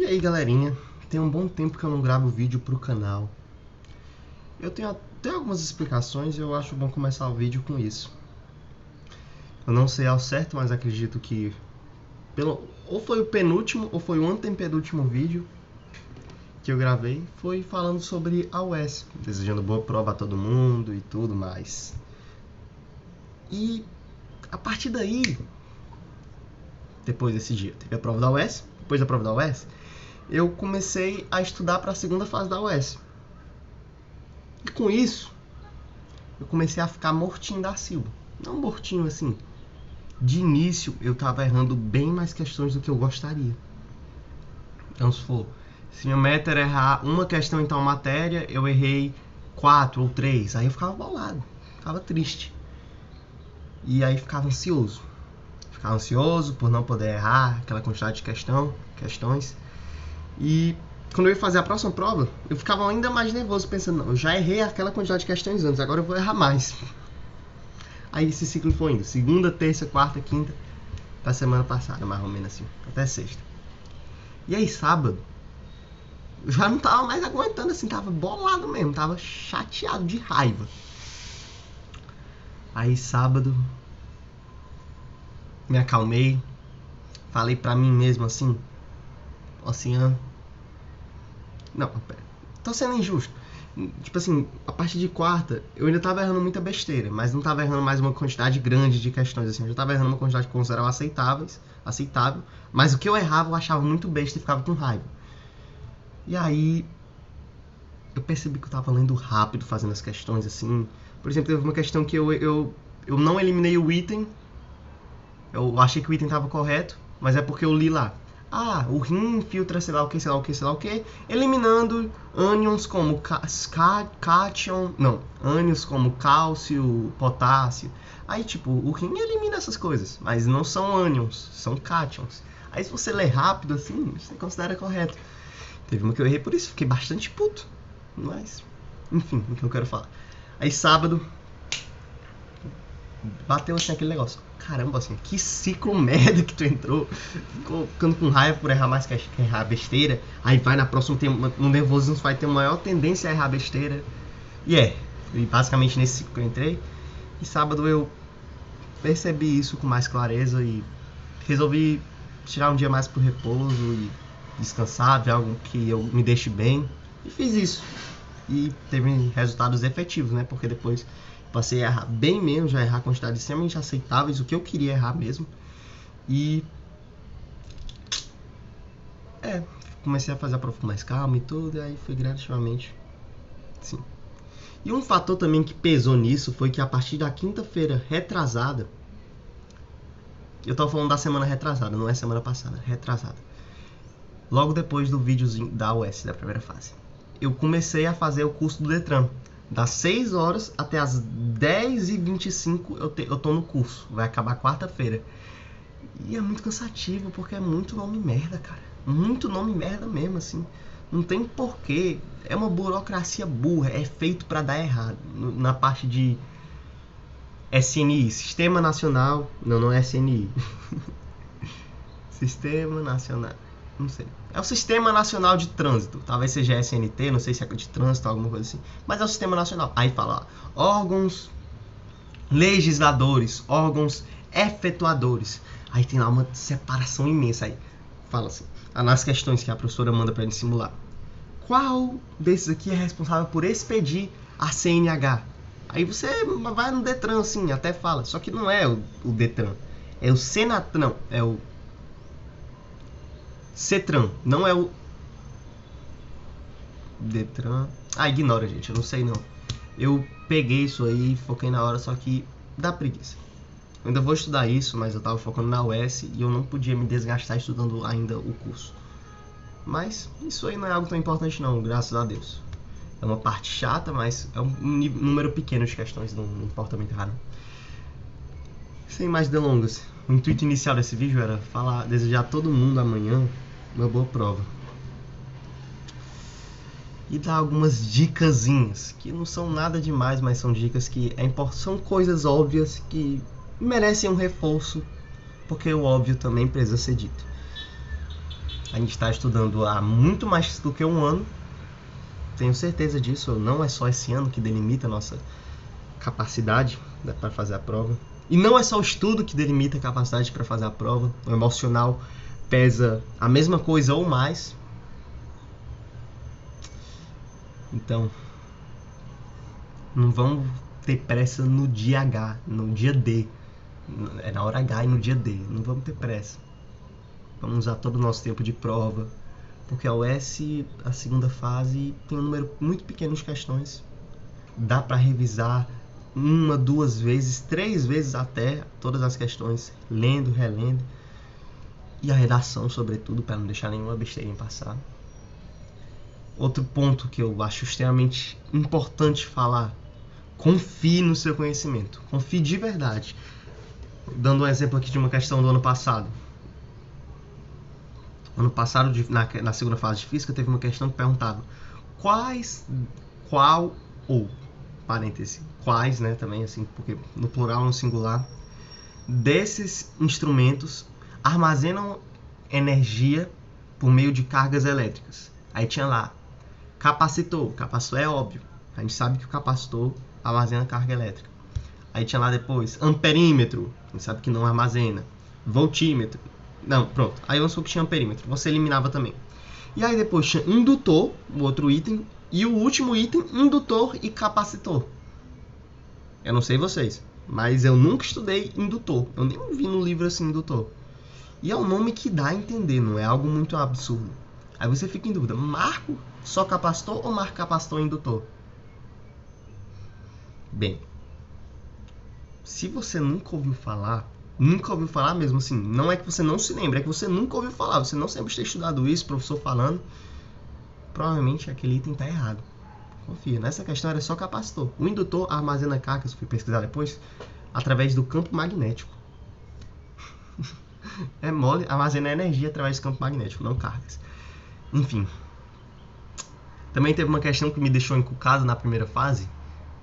E aí galerinha, tem um bom tempo que eu não gravo vídeo pro canal. Eu tenho até algumas explicações e eu acho bom começar o vídeo com isso. Eu não sei ao certo, mas acredito que ou foi o penúltimo ou foi o antepenúltimo vídeo que eu gravei foi falando sobre a UES, desejando boa prova a todo mundo e tudo mais. E a partir daí, depois desse dia, teve a prova da UES, depois da prova da UES, eu comecei a estudar para a segunda fase da UES. E com isso, eu comecei a ficar mortinho da Silva. Não mortinho assim. De início, eu tava errando bem mais questões do que eu gostaria. Então, se minha meta era errar uma questão em tal matéria, eu errei 4 ou 3. Aí eu ficava bolado, ficava triste. E aí ficava ansioso. Ficava ansioso por não poder errar aquela quantidade de questões. E quando eu ia fazer a próxima prova, eu ficava ainda mais nervoso, pensando, não, eu já errei aquela quantidade de questões antes, agora eu vou errar mais. Aí esse ciclo foi indo, segunda, terça, quarta, quinta, pra semana passada, mais ou menos assim, até sexta. E aí sábado, eu já não tava mais aguentando assim, tava bolado mesmo, tava chateado de raiva. Aí sábado, me acalmei, falei pra mim mesmo assim, Oceano, não, pera, tô sendo injusto. Tipo assim, a partir de quarta, eu ainda tava errando muita besteira, mas não tava errando mais uma quantidade grande de questões, assim. Eu já tava errando uma quantidade que considerava aceitável, mas o que eu errava eu achava muito besta e ficava com raiva. E aí, eu percebi que eu tava lendo rápido, fazendo as questões, assim. Por exemplo, teve uma questão que eu não eliminei o item, eu achei que o item tava correto, mas é porque eu li lá. O rim filtra sei lá o que, eliminando ânions como cátion, não, ânions como cálcio, potássio. Aí, tipo, o rim elimina essas coisas, mas não são ânions, são cátions. Aí, se você ler rápido assim, você considera correto. Teve uma que eu errei por isso, fiquei bastante puto. Mas, enfim, o que eu quero falar. Aí, sábado, bateu assim aquele negócio. Caramba, assim, que ciclo merda que tu entrou. Ficou ficando com raiva por errar mais que errar besteira. Aí vai na próxima, no nervosismo vai ter maior tendência a errar besteira. E basicamente nesse ciclo que eu entrei. E sábado eu percebi isso com mais clareza e resolvi tirar um dia mais pro repouso e descansar, ver algo que eu me deixe bem. E fiz isso. E teve resultados efetivos, né? Porque depois passei a errar bem menos, já errar quantidades extremamente aceitáveis, o que eu queria errar mesmo. E comecei a fazer a prova com mais calma e tudo, e aí foi gradativamente, sim. E um fator também que pesou nisso foi que a partir da quinta-feira retrasada, eu tava falando da semana retrasada, não é semana passada, retrasada. Logo depois do videozinho da UES, da primeira fase, eu comecei a fazer o curso do Detran. Das 6 horas até as 10h25 eu tô no curso. Vai acabar quarta-feira. E é muito cansativo, porque é muito nome merda, cara. Muito nome merda mesmo, assim. Não tem porquê. É uma burocracia burra. É feito pra dar errado. Na parte de SNI, Sistema Nacional... Não é SNI. Sistema Nacional... Não sei. É o Sistema Nacional de Trânsito. Talvez seja SNT, não sei se é de trânsito, alguma coisa assim. Mas é o Sistema Nacional. Aí fala, órgãos legisladores, órgãos efetuadores. Aí tem lá uma separação imensa. Aí fala assim, nas questões que a professora manda pra gente simular. Qual desses aqui é responsável por expedir a CNH? Aí você vai no Detran assim, até fala. Só que não é o Detran. É o Senatran. Não, é o CETRAN, não é o Detran. Ignora, gente, eu não sei não. Eu peguei isso aí, foquei na hora, só que dá preguiça. Eu ainda vou estudar isso, mas eu tava focando na UES e eu não podia me desgastar estudando ainda o curso. Mas isso aí não é algo tão importante não, graças a Deus. É uma parte chata, mas é um número pequeno de questões, não importa muito errado. Sem mais delongas, o intuito inicial desse vídeo era desejar a todo mundo amanhã uma boa prova. E dar algumas dicasinhas, que não são nada demais, mas são dicas que são coisas óbvias que merecem um reforço, porque o óbvio também precisa ser dito. A gente está estudando há muito mais do que um ano. Tenho certeza disso. Não é só esse ano que delimita a nossa capacidade para fazer a prova. E não é só o estudo que delimita a capacidade para fazer a prova. O emocional pesa a mesma coisa ou mais. Então, não vamos ter pressa no dia H, no dia D. É na hora H e no dia D. Não vamos ter pressa. Vamos usar todo o nosso tempo de prova. Porque a US, a segunda fase, tem um número muito pequeno de questões. Dá para revisar 1, 2 vezes, 3 vezes até todas as questões, lendo, relendo. E a redação, sobretudo, para não deixar nenhuma besteirinha passar. Outro ponto que eu acho extremamente importante falar: confie no seu conhecimento. Confie de verdade. Dando um exemplo aqui de uma questão do ano passado. Ano passado, na segunda fase de física, teve uma questão que perguntava quais, né, também, assim, porque no plural, no singular, desses instrumentos armazenam energia por meio de cargas elétricas. Aí tinha lá, capacitor é óbvio, a gente sabe que o capacitor armazena carga elétrica. Aí tinha lá depois, amperímetro, a gente sabe que não armazena, voltímetro. Não, pronto. Aí vamos supor que tinha amperímetro. Você eliminava também. E aí depois tinha indutor, o outro item. E o último item, indutor e capacitor. Eu não sei vocês, mas eu nunca estudei indutor. Eu nem vi no livro assim, indutor. E é um nome que dá a entender, não é algo muito absurdo. Aí você fica em dúvida, marco só capacitor ou marco capacitor e indutor? Bem, se você nunca ouviu falar mesmo, assim, não é que você não se lembra, é que você nunca ouviu falar, você não sempre ter estudado isso, professor falando, provavelmente aquele item está errado. Confia, nessa questão era só capacitor. O indutor armazena cargas, fui pesquisar depois, através do campo magnético. É mole, armazena energia através do campo magnético, não cargas. Enfim. Também teve uma questão que me deixou encucado na primeira fase.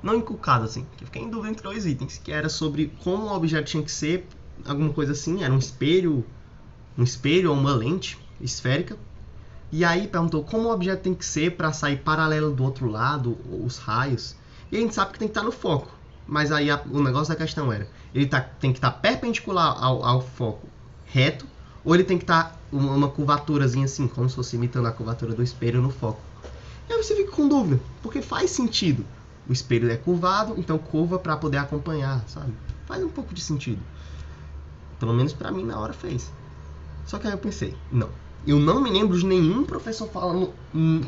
Não encucado, assim, que eu fiquei em dúvida entre 2 itens, que era sobre como o objeto tinha que ser, alguma coisa assim, era um espelho ou uma lente esférica. E aí perguntou como o objeto tem que ser para sair paralelo do outro lado, os raios. E a gente sabe que tem que estar no foco. Mas aí o negócio da questão era, ele tem que estar perpendicular ao foco reto, ou ele tem que estar uma curvaturazinha assim, como se fosse imitando a curvatura do espelho no foco. E aí você fica com dúvida, porque faz sentido. O espelho é curvado, então curva para poder acompanhar, sabe? Faz um pouco de sentido. Pelo menos para mim na hora fez. Só que aí eu pensei, não. Eu não me lembro de nenhum professor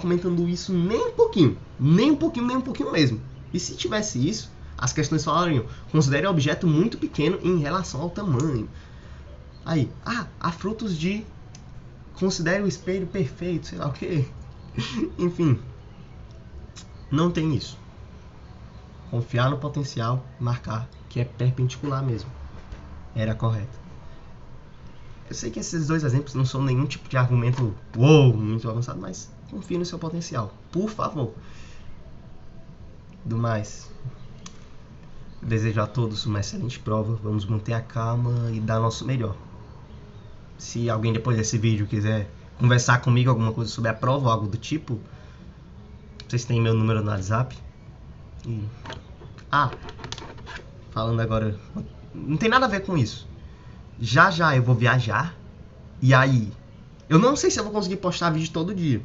comentando isso nem um pouquinho. Nem um pouquinho mesmo. E se tivesse isso, as questões falariam, considere o objeto muito pequeno em relação ao tamanho. Aí, há frutos de considere o espelho perfeito, sei lá o que. Enfim, não tem isso. Confiar no potencial, marcar que é perpendicular mesmo. Era correto. Eu sei que esses 2 exemplos não são nenhum tipo de argumento muito avançado, mas confie no seu potencial, por favor. Do mais, desejo a todos uma excelente prova. Vamos manter a calma e dar nosso melhor. Se alguém depois desse vídeo quiser conversar comigo alguma coisa sobre a prova ou algo do tipo, vocês têm meu número no WhatsApp. E... falando agora, não tem nada a ver com isso. Já eu vou viajar. E aí, eu não sei se eu vou conseguir postar vídeo todo dia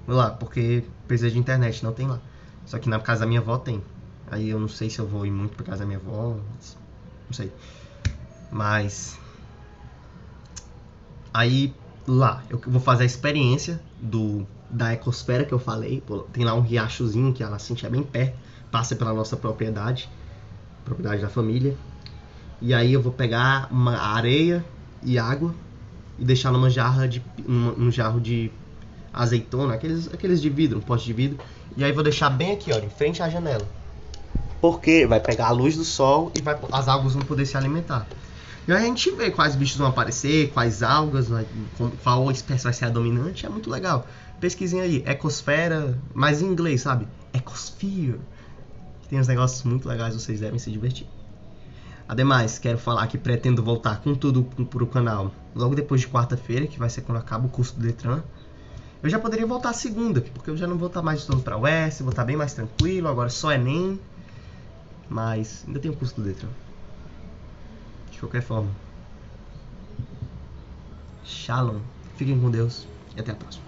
lá, porque precisa de internet, não tem lá. Só que na casa da minha avó tem. Aí eu não sei se eu vou ir muito pra casa da minha avó, não sei. Mas aí lá eu vou fazer a experiência da ecosfera que eu falei. Tem lá um riachozinho que a nascente é bem perto, passa pela nossa propriedade da família. E aí eu vou pegar uma areia e água e deixar num jarro de azeitona, aqueles de vidro, um pote de vidro. E aí vou deixar bem aqui, ó, em frente à janela. Porque vai pegar a luz do sol e as algas vão poder se alimentar. E aí a gente vê quais bichos vão aparecer, quais algas, qual espécie vai ser a dominante. É muito legal. Pesquisem aí, ecosfera, mas em inglês, sabe? Ecosphere. Tem uns negócios muito legais, vocês devem se divertir. Ademais, quero falar que pretendo voltar com tudo pro canal logo depois de quarta-feira, que vai ser quando acaba o curso do Detran. Eu já poderia voltar segunda, porque eu já não vou estar mais estudando para UES, vou estar bem mais tranquilo, agora só Enem. Mas ainda tem o curso do Detran. De qualquer forma. Shalom. Fiquem com Deus e até a próxima.